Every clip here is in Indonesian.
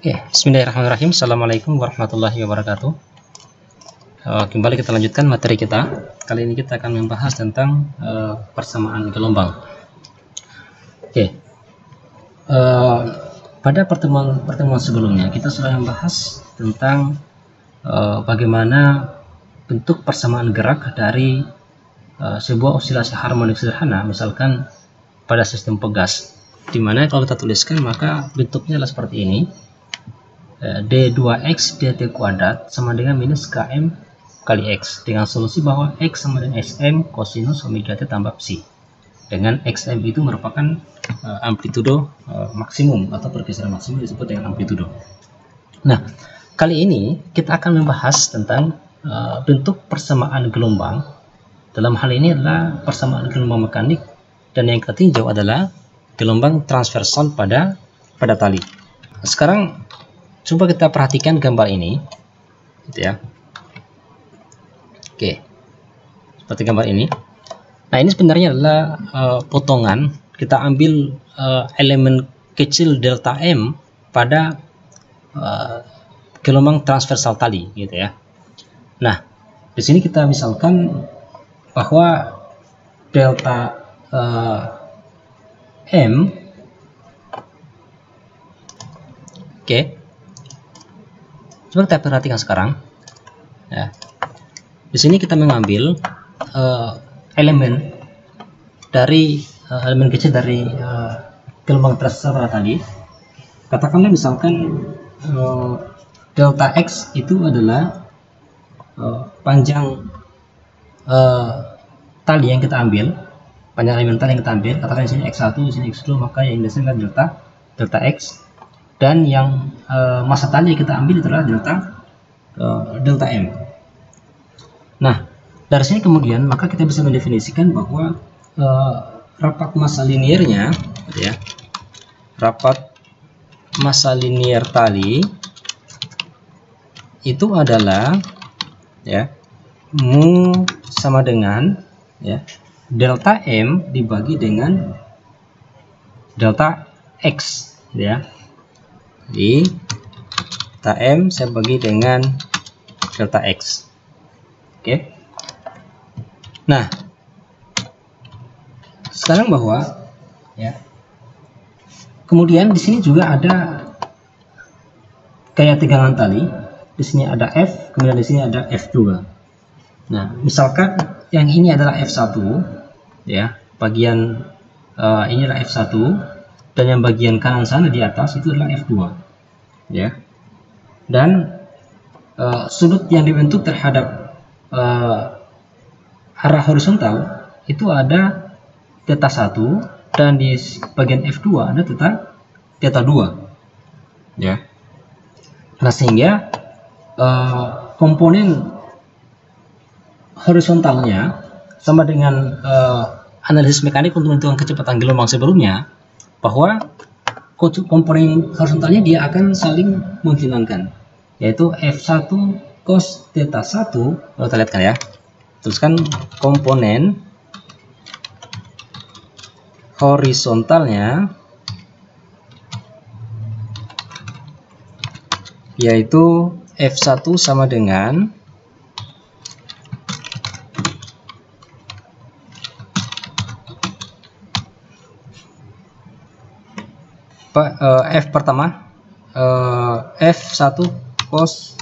Bismillahirrahmanirrahim. Assalamualaikum warahmatullahi wabarakatuh. Kembali kita lanjutkan materi kita. Kali ini kita akan membahas tentang persamaan gelombang. Pada pertemuan sebelumnya kita sudah membahas tentang bagaimana bentuk persamaan gerak dari sebuah osilasi harmonik sederhana, misalkan pada sistem pegas, dimana kalau kita tuliskan maka bentuknya adalah seperti ini. D2x dt kuadrat sama dengan minus km kali x, dengan solusi bahwa x sama dengan sm kosinus omega t tambah psi, dengan xm itu merupakan amplitudo maksimum atau pergeseran maksimum disebut dengan amplitudo. Nah, kali ini kita akan membahas tentang bentuk persamaan gelombang. Dalam hal ini adalah persamaan gelombang mekanik, dan yang kita tinjau adalah gelombang transversal pada tali. Sekarang coba kita perhatikan gambar ini, gitu ya. Seperti gambar ini. Nah, ini sebenarnya adalah potongan. Kita ambil elemen kecil delta m pada gelombang transversal tali, gitu ya. Nah, di sini kita misalkan bahwa delta m, coba kita perhatikan sekarang. Ya. Di sini kita mengambil elemen kecil dari gelombang transversal tadi. Katakanlah misalkan delta x itu adalah panjang tali yang kita ambil, panjang elemen tali yang kita ambil. Katakan di sini x1, di sini x2, maka yang biasanya adalah delta x. Dan yang masa tali yang kita ambil adalah delta m. Nah, dari sini kemudian maka kita bisa mendefinisikan bahwa rapat massa linearnya, ya, rapat massa linear tali itu adalah, ya, mu sama dengan, ya, delta m dibagi dengan delta x, ya. Di delta m saya bagi dengan delta x. Nah, sekarang bahwa, ya, kemudian di sini juga ada gaya tegangan tali. Di sini ada F, kemudian di sini ada F juga. Nah, misalkan yang ini adalah F1, ya, bagian ini adalah F1, dan yang bagian kanan sana di atas itu adalah F2, ya. Dan sudut yang dibentuk terhadap arah horizontal itu ada theta 1, dan di bagian F2 ada theta 2, ya. Nah, sehingga komponen horizontalnya sama dengan analisis mekanik untuk menentukan kecepatan gelombang sebelumnya, bahwa komponen horizontalnya dia akan saling menghilangkan, yaitu F1 cos theta 1. Kalau kita lihat kan, ya, tuliskan komponen horizontalnya yaitu F1 sama dengan F pertama, F1 cos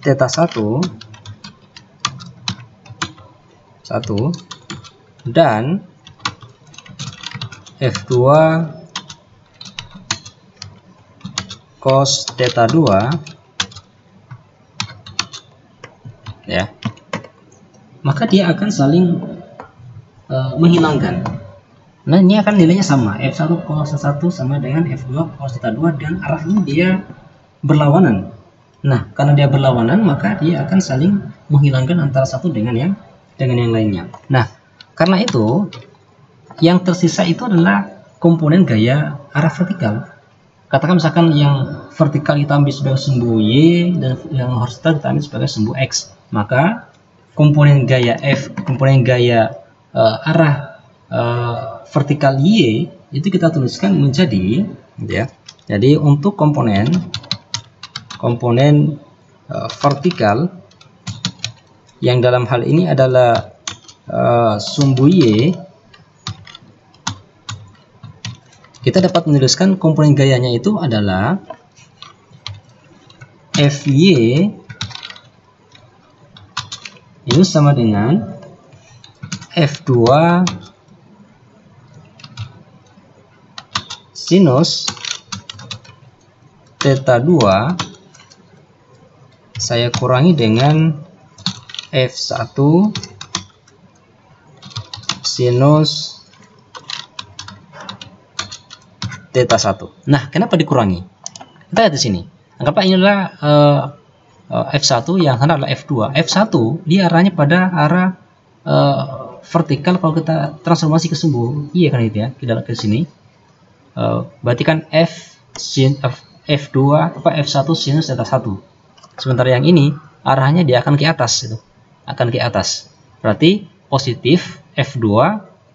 theta 1 dan F2 cos theta 2, ya, maka dia akan saling menghilangkan. Nah, ini akan nilainya sama, F1 cos 1 sama dengan F2 cos theta 2, dan arahnya dia berlawanan. Nah, karena dia berlawanan maka dia akan saling menghilangkan antara satu dengan yang lainnya. Nah, karena itu yang tersisa itu adalah komponen gaya arah vertikal. Katakan misalkan yang vertikal kita ambil sebagai sumbu Y dan yang horizontal kita ambil sebagai sumbu X, maka komponen gaya F, komponen gaya arah vertikal Y itu kita tuliskan menjadi, ya. Jadi untuk komponen komponen vertikal yang dalam hal ini adalah sumbu Y, kita dapat menuliskan komponen gayanya itu adalah Fy itu sama dengan F2 sinus theta 2 saya kurangi dengan F1 sinus theta 1. Nah, kenapa dikurangi? Kita lihat di sini. Anggaplah ini adalah F1 yang sana adalah F2. F1 dia arahnya pada arah vertikal kalau kita transformasi ke sumbu Y kan itu ya. Kita lihat ke sini. Berarti kan F2 F1 sinus theta 1. Sementara yang ini arahnya dia akan ke atas itu. Akan ke atas. Berarti positif F2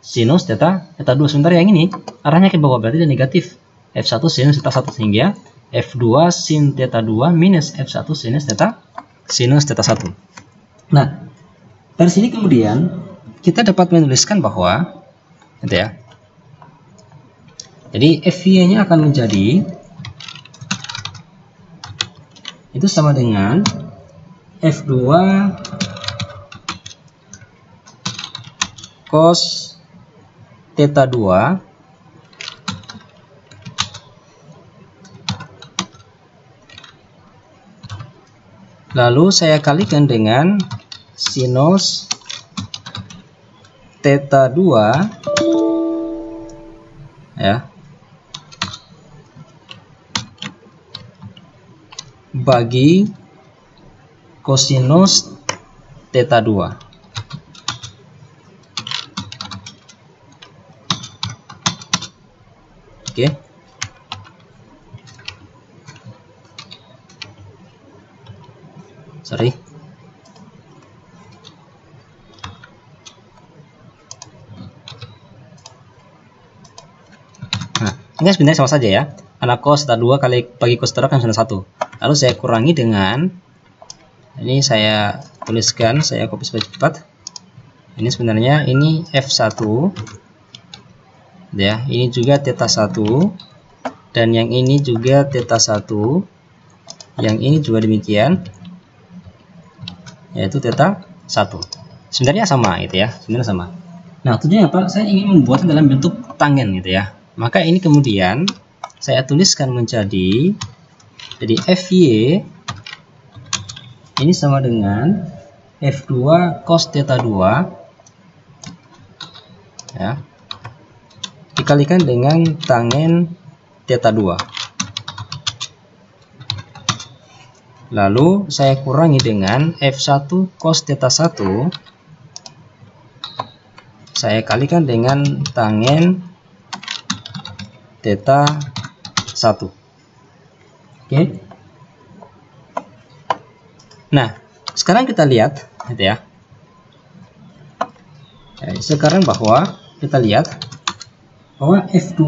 sinus theta 2. Sementara yang ini arahnya ke bawah, berarti dia negatif F1 sinus theta 1, sehingga F2 sin theta 2 minus F1 sinus theta 1. Nah, dari sini kemudian kita dapat menuliskan bahwa gitu ya. Jadi Fy-nya akan menjadi itu sama dengan F2 cos theta 2 lalu saya kalikan dengan sinus theta 2 ya bagi kosinus theta 2. Oke. Sorry. Nah, ini sebenarnya sama saja ya. Karena cos theta 2 kali bagi cos theta kan sudah 1. Lalu saya kurangi dengan ini, saya tuliskan, saya copy supaya cepat. Ini sebenarnya ini F1 ya, ini juga theta 1 dan yang ini juga theta 1, yang ini juga demikian, yaitu theta 1. Sebenarnya sama gitu ya, sebenarnya sama. Nah, tujuannya apa? Saya ingin membuatnya dalam bentuk tangen gitu ya. Maka ini kemudian saya tuliskan menjadi jadi Fy ini sama dengan F2 cos theta 2 ya dikalikan dengan tangen theta 2. Lalu saya kurangi dengan F1 cos theta 1 saya kalikan dengan tangen theta 1. Oke. Nah, sekarang kita lihat gitu ya. Sekarang bahwa kita lihat bahwa F2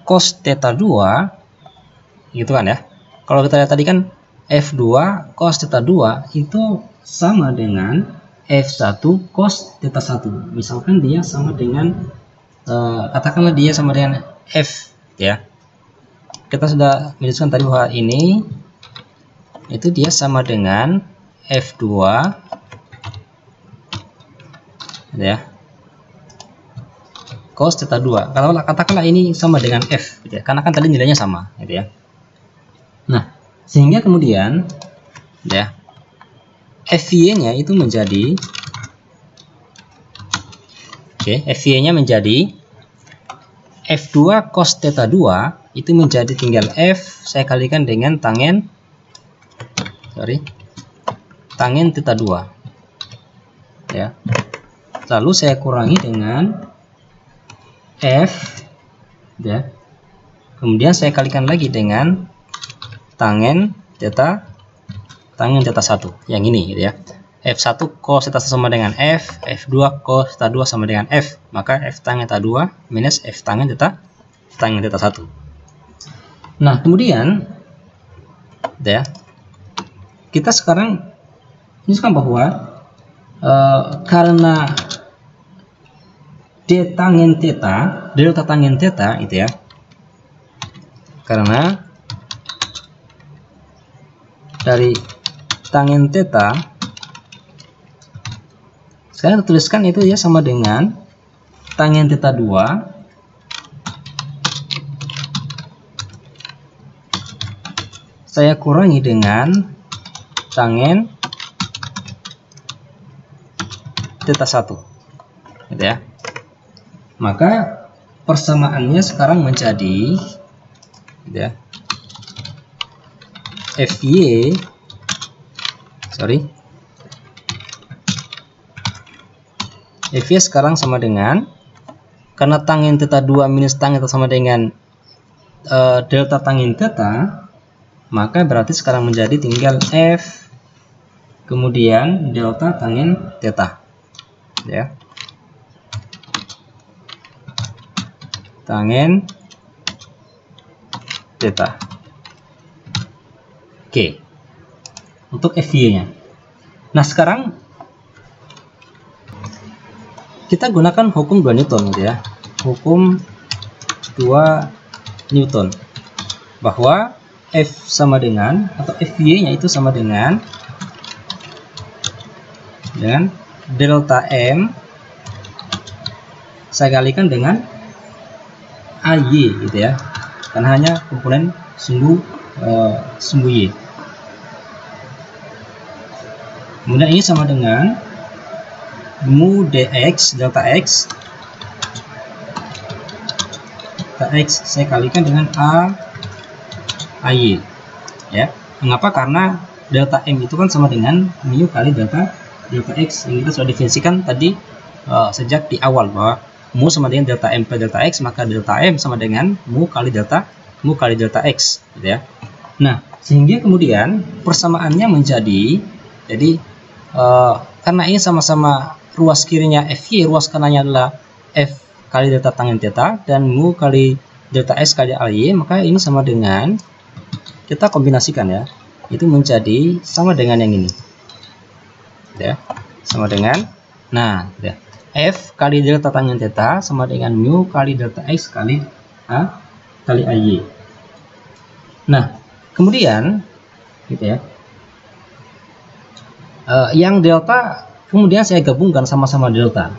cos theta 2 gitu kan ya. Kalau kita lihat tadi kan F2 cos theta 2 itu sama dengan F1 cos theta 1. Misalkan dia sama dengan katakanlah dia sama dengan F ya. Kita sudah menuliskan tadi bahwa ini itu dia sama dengan F2 ya cos theta 2. Katakanlah ini sama dengan F gitu ya, karena kan tadi nilainya sama gitu ya. Nah, sehingga kemudian ya Fy-nya itu menjadi Fy-nya menjadi F2 cos theta 2 itu menjadi tinggal F saya kalikan dengan tangen theta 2 ya. Lalu saya kurangi dengan F ya. Kemudian saya kalikan lagi dengan tangen theta 1 yang ini gitu ya. F1 cos theta sama dengan F, F2 cos theta 2 sama dengan F, maka F tangen theta 2 minus F tangen theta 1. Nah, kemudian ya, kita sekarang menunjukkan bahwa karena d tangen theta, delta tangen theta itu ya, karena dari tangen theta, saya tuliskan itu ya sama dengan tangen theta 2 saya kurangi dengan tangen theta 1 gitu ya. Maka persamaannya sekarang menjadi gitu ya, FY sekarang sama dengan, karena tangen theta 2 minus tangen theta sama dengan delta tangen theta, maka berarti sekarang menjadi tinggal F kemudian delta tangen theta ya, tangen theta. Oke, untuk FY-nya. Nah, sekarang kita gunakan hukum 2 Newton gitu ya. Hukum 2 Newton bahwa F sama dengan, atau FY-nya itu sama dengan delta M saya kalikan dengan AY gitu ya, karena hanya komponen sumbu Y. Kemudian ini sama dengan mu dx delta x saya kalikan dengan AY ya. Mengapa? Karena delta M itu kan sama dengan mu kali delta x yang kita sudah definisikan tadi sejak di awal, bahwa mu sama dengan delta M per delta x, maka delta M sama dengan mu kali delta x gitu ya. Nah, sehingga kemudian persamaannya menjadi, jadi karena ini sama-sama ruas kirinya FY, ruas kanannya adalah F kali delta tangen theta dan mu kali delta x kali AY, maka ini sama dengan, kita kombinasikan ya, itu menjadi sama dengan yang ini ya, sama dengan, nah ya, F kali delta tangen theta sama dengan mu kali delta x kali AY. Nah, kemudian gitu ya, yang delta kemudian saya gabungkan sama-sama delta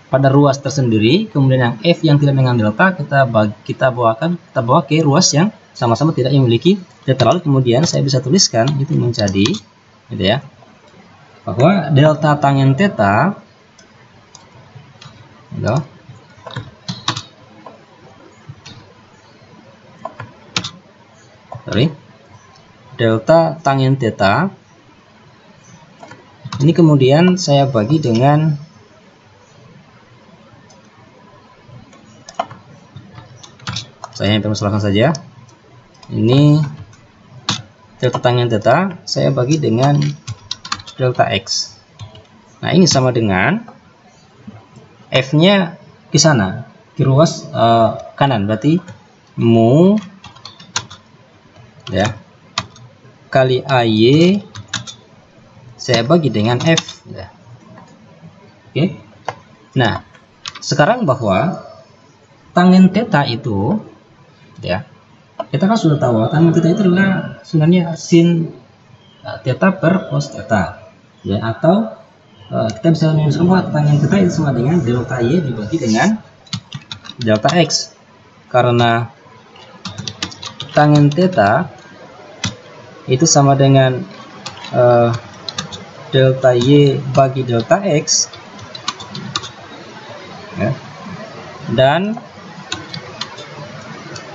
pada ruas tersendiri, kemudian yang F yang tidak dengan delta kita bawa ke ruas yang sama-sama tidak memiliki delta, lalu kemudian saya bisa tuliskan itu menjadi gitu ya, bahwa delta tangen theta gitu, delta tangen theta ini kemudian saya bagi dengan saya permasalahkan saja, ini delta tangen theta saya bagi dengan delta x. Nah, ini sama dengan F nya di sana di ruas kanan, berarti mu ya kali AY saya bagi dengan F ya. Oke. Nah, sekarang bahwa tangen theta itu ya, kita kan sudah tahu tangen theta itu adalah sebenarnya sin theta per cos theta ya, atau kita bisa menuliskan bahwa tangen theta itu sama dengan delta Y dibagi dengan delta X, karena tangen theta itu sama dengan delta Y bagi delta X ya. Dan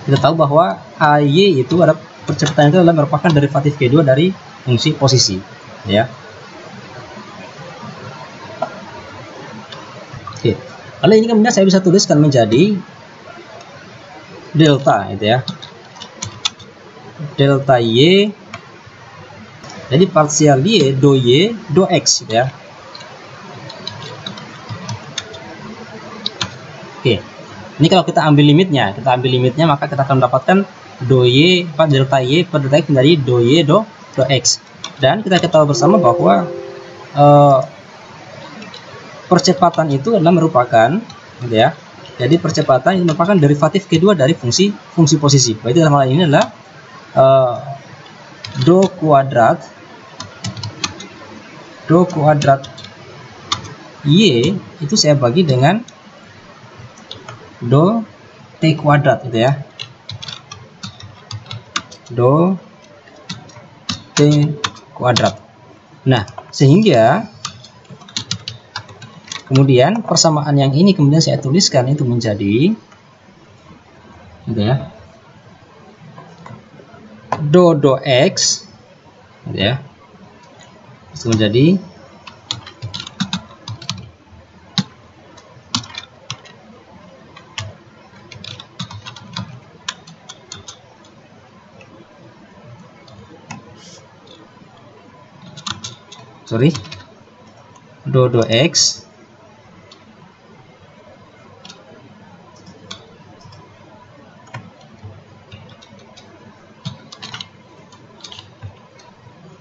kita tahu bahwa AY itu ada percepatan itu adalah merupakan derivatif kedua dari fungsi posisi ya. Oke. Lalu ini kemudian saya bisa tuliskan menjadi delta itu ya, delta Y, jadi parsial Y do X gitu ya. Oke, ini kalau kita ambil limitnya, maka kita akan mendapatkan do Y delta Y per delta X menjadi do Y do X. Dan kita ketahui bersama bahwa percepatan itu adalah merupakan, gitu ya. Jadi percepatan ini merupakan derivatif kedua dari fungsi posisi. Berarti dalam hal ini adalah do kuadrat y itu saya bagi dengan do t kuadrat, gitu ya. Do t kuadrat. Nah, sehingga kemudian persamaan yang ini kemudian saya tuliskan itu menjadi, gitu ya, do x, gitu ya, itu menjadi do x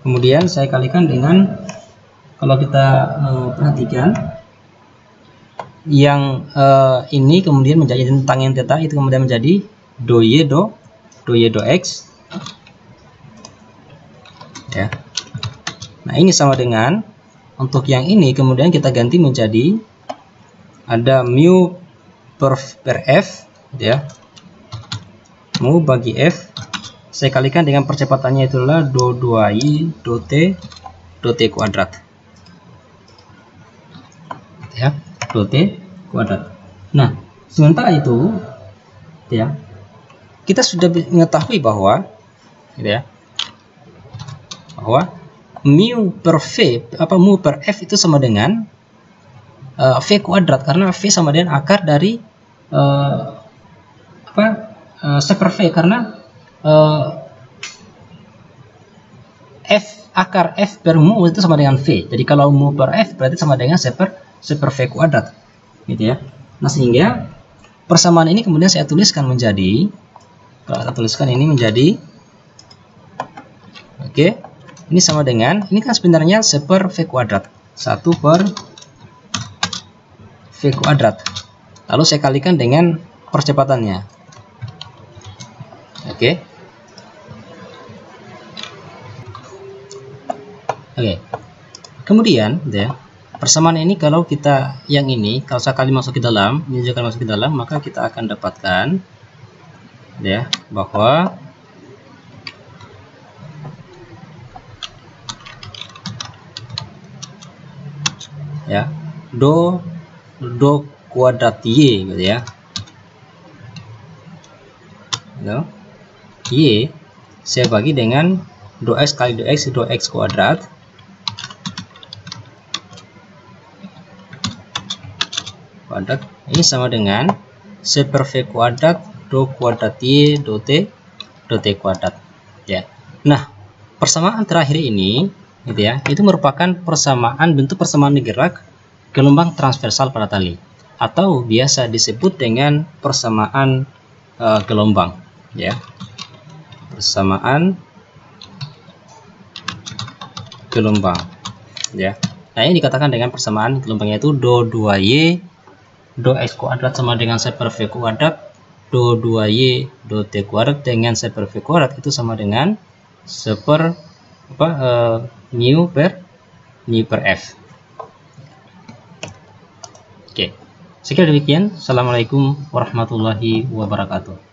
kemudian saya kalikan dengan, kalau kita perhatikan yang ini kemudian menjadi tangen theta, itu kemudian menjadi do y do x, ya. Nah, ini sama dengan, untuk yang ini kemudian kita ganti menjadi ada mu per f, ya, mu bagi f, saya kalikan dengan percepatannya itulah do 2y do t kuadrat, ya, do t kuadrat. Nah, sementara itu, ya, kita sudah mengetahui bahwa, gitu ya, bahwa mu per f itu sama dengan v kuadrat, karena v sama dengan akar dari seper v, karena akar f per mu itu sama dengan v. Jadi kalau mu per f berarti sama dengan seper v kuadrat, gitu ya. Nah, sehingga persamaan ini kemudian saya tuliskan menjadi, kalau kita tuliskan ini menjadi, oke, ini sama dengan, ini kan sebenarnya seper v kuadrat, 1 per v kuadrat, lalu saya kalikan dengan percepatannya, oke. Kemudian, ya, persamaan ini kalau kita yang ini, kalau sekali masuk ke dalam, ini juga masuk ke dalam, maka kita akan dapatkan, ya, bahwa ya do kuadrat y, gitu ya, y saya bagi dengan do x kali do x kuadrat, ini sama dengan seper v kuadrat do kuadrat y do t kuadrat, ya. Nah, persamaan terakhir ini, gitu ya, itu merupakan bentuk persamaan gerak gelombang transversal pada tali, atau biasa disebut dengan persamaan gelombang, ya, persamaan gelombang, ya. Nah, ini dikatakan dengan persamaan gelombangnya itu do 2y do x kuadrat sama dengan seper v kuadrat do 2y do t kuadrat dengan seper v kuadrat itu sama dengan seper mu per f. Oke, sekian demikian. Assalamualaikum warahmatullahi wabarakatuh.